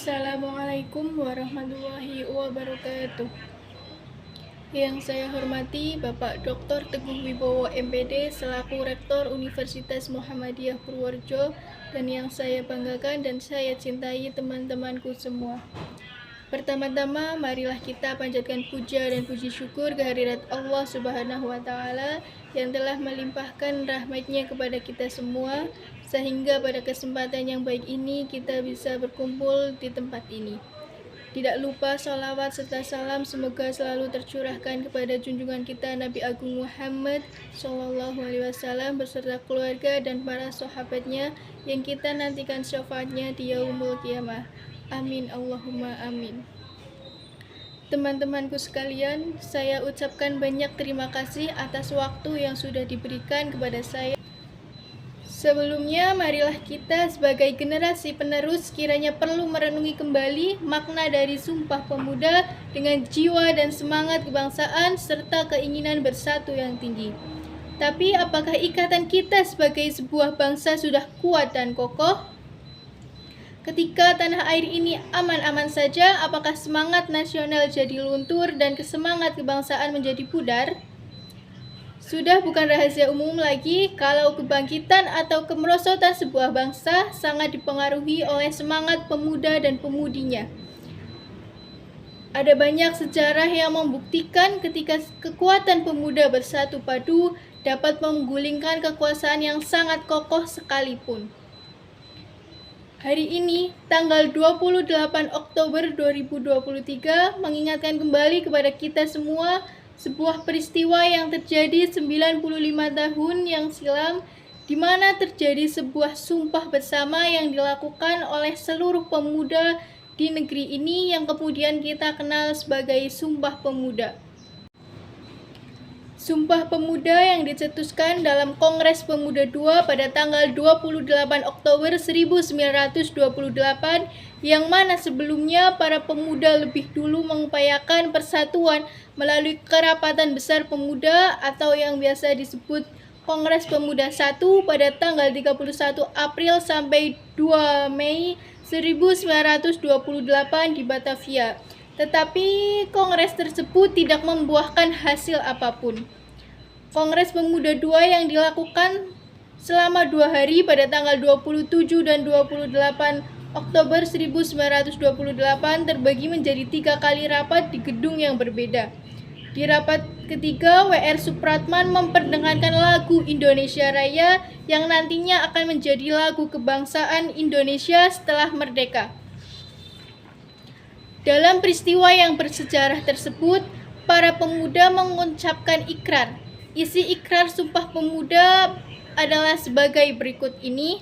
Assalamualaikum warahmatullahi wabarakatuh. Yang saya hormati Bapak Dr. Teguh Wibowo MPD selaku Rektor Universitas Muhammadiyah Purworejo, dan yang saya banggakan dan saya cintai teman-temanku semua. Pertama-tama, marilah kita panjatkan puja dan puji syukur kehadirat Allah Subhanahu wa Ta'ala yang telah melimpahkan rahmat-Nya kepada kita semua, sehingga pada kesempatan yang baik ini kita bisa berkumpul di tempat ini. Tidak lupa sholawat serta salam semoga selalu tercurahkan kepada junjungan kita Nabi Agung Muhammad SAW beserta keluarga dan para sahabatnya yang kita nantikan syafaatnya di yaumul qiyamah. Amin Allahumma amin. Teman-temanku sekalian, saya ucapkan banyak terima kasih atas waktu yang sudah diberikan kepada saya. Sebelumnya, marilah kita sebagai generasi penerus kiranya perlu merenungi kembali makna dari Sumpah Pemuda dengan jiwa dan semangat kebangsaan serta keinginan bersatu yang tinggi. Tapi apakah ikatan kita sebagai sebuah bangsa sudah kuat dan kokoh? Ketika tanah air ini aman-aman saja, apakah semangat nasional jadi luntur dan kesemangat kebangsaan menjadi pudar? Sudah bukan rahasia umum lagi kalau kebangkitan atau kemerosotan sebuah bangsa sangat dipengaruhi oleh semangat pemuda dan pemudinya. Ada banyak sejarah yang membuktikan ketika kekuatan pemuda bersatu padu dapat menggulingkan kekuasaan yang sangat kokoh sekalipun. Hari ini, tanggal 28 Oktober 2023, mengingatkan kembali kepada kita semua sebuah peristiwa yang terjadi 95 tahun yang silam, di mana terjadi sebuah sumpah bersama yang dilakukan oleh seluruh pemuda di negeri ini yang kemudian kita kenal sebagai Sumpah Pemuda. Sumpah Pemuda yang dicetuskan dalam Kongres Pemuda II pada tanggal 28 Oktober 1928, yang mana sebelumnya para pemuda lebih dulu mengupayakan persatuan melalui Kerapatan Besar Pemuda atau yang biasa disebut Kongres Pemuda I pada tanggal 31 April sampai 2 Mei 1928 di Batavia. Tetapi kongres tersebut tidak membuahkan hasil apapun. Kongres Pemuda II yang dilakukan selama 2 hari pada tanggal 27 dan 28 Oktober 1928 terbagi menjadi 3 kali rapat di gedung yang berbeda. Di rapat ketiga, W.R. Supratman memperdengarkan lagu Indonesia Raya yang nantinya akan menjadi lagu kebangsaan Indonesia setelah merdeka. Dalam peristiwa yang bersejarah tersebut, para pemuda mengucapkan ikrar. Isi ikrar Sumpah Pemuda adalah sebagai berikut ini.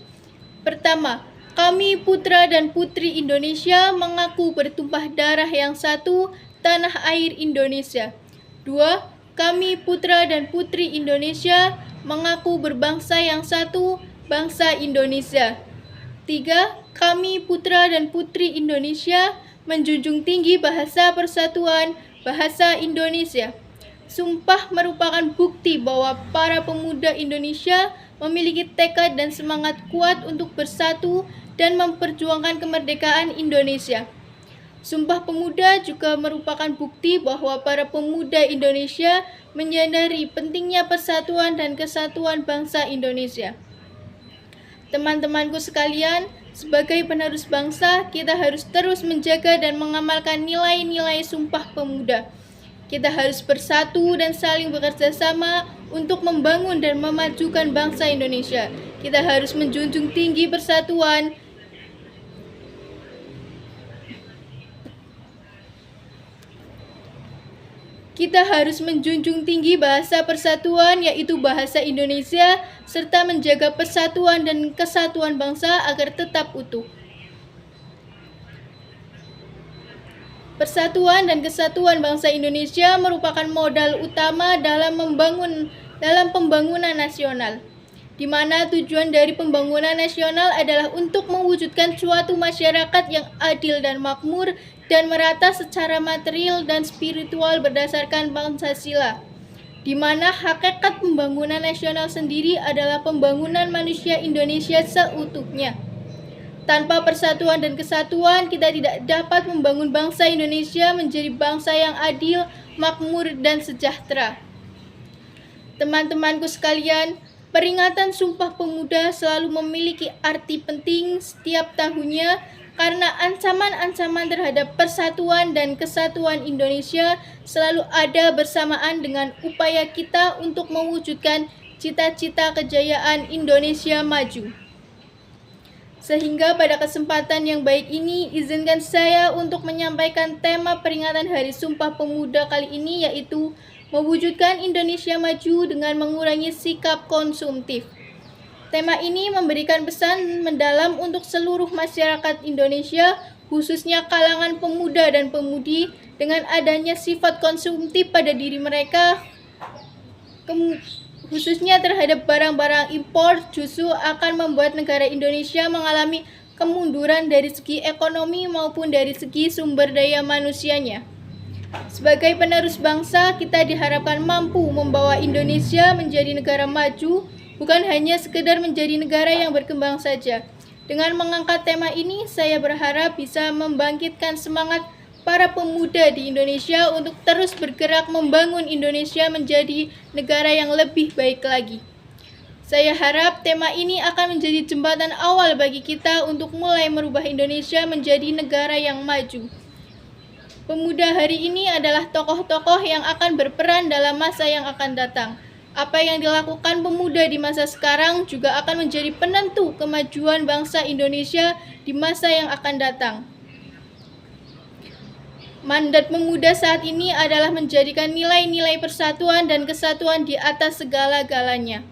Pertama, kami putra dan putri Indonesia mengaku bertumpah darah yang satu, tanah air Indonesia. 2. Kami putra dan putri Indonesia mengaku berbangsa yang satu, bangsa Indonesia. 3. Kami putra dan putri Indonesia menjunjung tinggi bahasa persatuan, bahasa Indonesia. Sumpah merupakan bukti bahwa para pemuda Indonesia memiliki tekad dan semangat kuat untuk bersatu dan memperjuangkan kemerdekaan Indonesia. Sumpah Pemuda juga merupakan bukti bahwa para pemuda Indonesia menyadari pentingnya persatuan dan kesatuan bangsa Indonesia. Teman-temanku sekalian, sebagai penerus bangsa, kita harus terus menjaga dan mengamalkan nilai-nilai Sumpah Pemuda. Kita harus bersatu dan saling bekerja sama untuk membangun dan memajukan bangsa Indonesia. Kita harus menjunjung tinggi persatuan. Kita harus menjunjung tinggi bahasa persatuan, yaitu bahasa Indonesia, serta menjaga persatuan dan kesatuan bangsa agar tetap utuh. Persatuan dan kesatuan bangsa Indonesia merupakan modal utama dalam pembangunan nasional, di mana tujuan dari pembangunan nasional adalah untuk mewujudkan suatu masyarakat yang adil dan makmur dan merata secara material dan spiritual berdasarkan Pancasila, di mana hakikat pembangunan nasional sendiri adalah pembangunan manusia Indonesia seutuhnya. Tanpa persatuan dan kesatuan, kita tidak dapat membangun bangsa Indonesia menjadi bangsa yang adil, makmur, dan sejahtera. Teman-temanku sekalian, peringatan Sumpah Pemuda selalu memiliki arti penting setiap tahunnya karena ancaman-ancaman terhadap persatuan dan kesatuan Indonesia selalu ada bersamaan dengan upaya kita untuk mewujudkan cita-cita kejayaan Indonesia maju. Sehingga pada kesempatan yang baik ini, izinkan saya untuk menyampaikan tema peringatan Hari Sumpah Pemuda kali ini, yaitu mewujudkan Indonesia maju dengan mengurangi sikap konsumtif. Tema ini memberikan pesan mendalam untuk seluruh masyarakat Indonesia, khususnya kalangan pemuda dan pemudi, dengan adanya sifat konsumtif pada diri mereka, khususnya terhadap barang-barang impor, justru akan membuat negara Indonesia mengalami kemunduran dari segi ekonomi maupun dari segi sumber daya manusianya. Sebagai penerus bangsa, kita diharapkan mampu membawa Indonesia menjadi negara maju, bukan hanya sekedar menjadi negara yang berkembang saja. Dengan mengangkat tema ini, saya berharap bisa membangkitkan semangat para pemuda di Indonesia untuk terus bergerak membangun Indonesia menjadi negara yang lebih baik lagi. Saya harap tema ini akan menjadi jembatan awal bagi kita untuk mulai merubah Indonesia menjadi negara yang maju. Pemuda hari ini adalah tokoh-tokoh yang akan berperan dalam masa yang akan datang. Apa yang dilakukan pemuda di masa sekarang juga akan menjadi penentu kemajuan bangsa Indonesia di masa yang akan datang. Mandat pemuda saat ini adalah menjadikan nilai-nilai persatuan dan kesatuan di atas segala-galanya.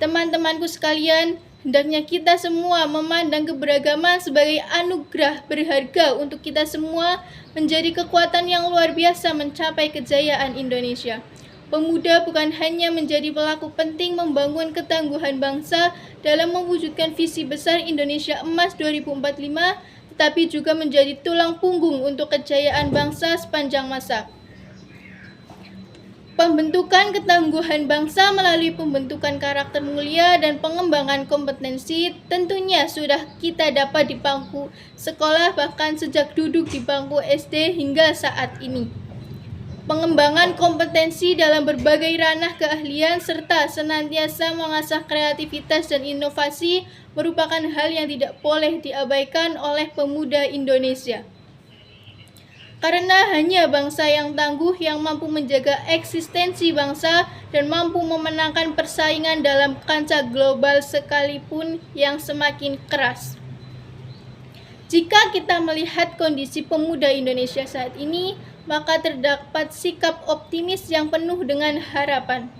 Teman-temanku sekalian, hendaknya kita semua memandang keberagaman sebagai anugerah berharga untuk kita semua menjadi kekuatan yang luar biasa mencapai kejayaan Indonesia. Pemuda bukan hanya menjadi pelaku penting membangun ketangguhan bangsa dalam mewujudkan visi besar Indonesia Emas 2045, tetapi juga menjadi tulang punggung untuk kejayaan bangsa sepanjang masa. Pembentukan ketangguhan bangsa melalui pembentukan karakter mulia dan pengembangan kompetensi tentunya sudah kita dapat di bangku sekolah, bahkan sejak duduk di bangku SD hingga saat ini. Pengembangan kompetensi dalam berbagai ranah keahlian serta senantiasa mengasah kreativitas dan inovasi merupakan hal yang tidak boleh diabaikan oleh pemuda Indonesia. Karena hanya bangsa yang tangguh yang mampu menjaga eksistensi bangsa dan mampu memenangkan persaingan dalam kancah global sekalipun yang semakin keras. Jika kita melihat kondisi pemuda Indonesia saat ini, maka terdapat sikap optimis yang penuh dengan harapan.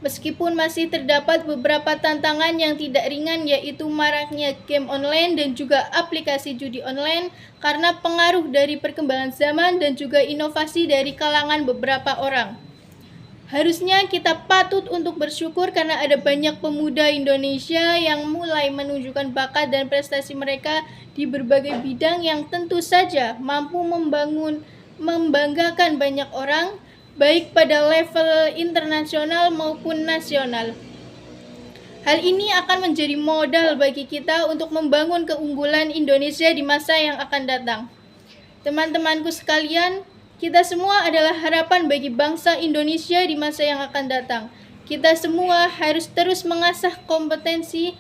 Meskipun masih terdapat beberapa tantangan yang tidak ringan, yaitu maraknya game online dan juga aplikasi judi online karena pengaruh dari perkembangan zaman dan juga inovasi dari kalangan beberapa orang. Harusnya kita patut untuk bersyukur karena ada banyak pemuda Indonesia yang mulai menunjukkan bakat dan prestasi mereka di berbagai bidang yang tentu saja mampu membanggakan banyak orang, baik pada level internasional maupun nasional. Hal ini akan menjadi modal bagi kita untuk membangun keunggulan Indonesia di masa yang akan datang. Teman-temanku sekalian, kita semua adalah harapan bagi bangsa Indonesia di masa yang akan datang. Kita semua harus terus mengasah kompetensi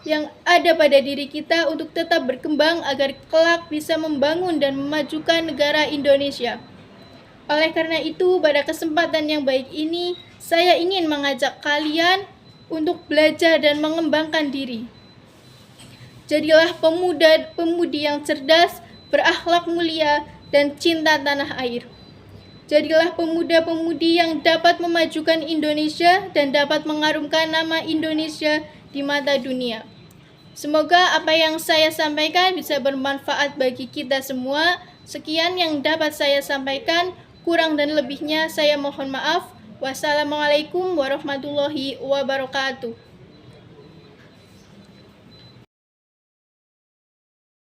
yang ada pada diri kita untuk tetap berkembang agar kelak bisa membangun dan memajukan negara Indonesia. Oleh karena itu, pada kesempatan yang baik ini, saya ingin mengajak kalian untuk belajar dan mengembangkan diri. Jadilah pemuda-pemudi yang cerdas, berakhlak mulia, dan cinta tanah air. Jadilah pemuda-pemudi yang dapat memajukan Indonesia dan dapat mengharumkan nama Indonesia di mata dunia. Semoga apa yang saya sampaikan bisa bermanfaat bagi kita semua. Sekian yang dapat saya sampaikan. Kurang dan lebihnya saya mohon maaf. Wassalamualaikum warahmatullahi wabarakatuh.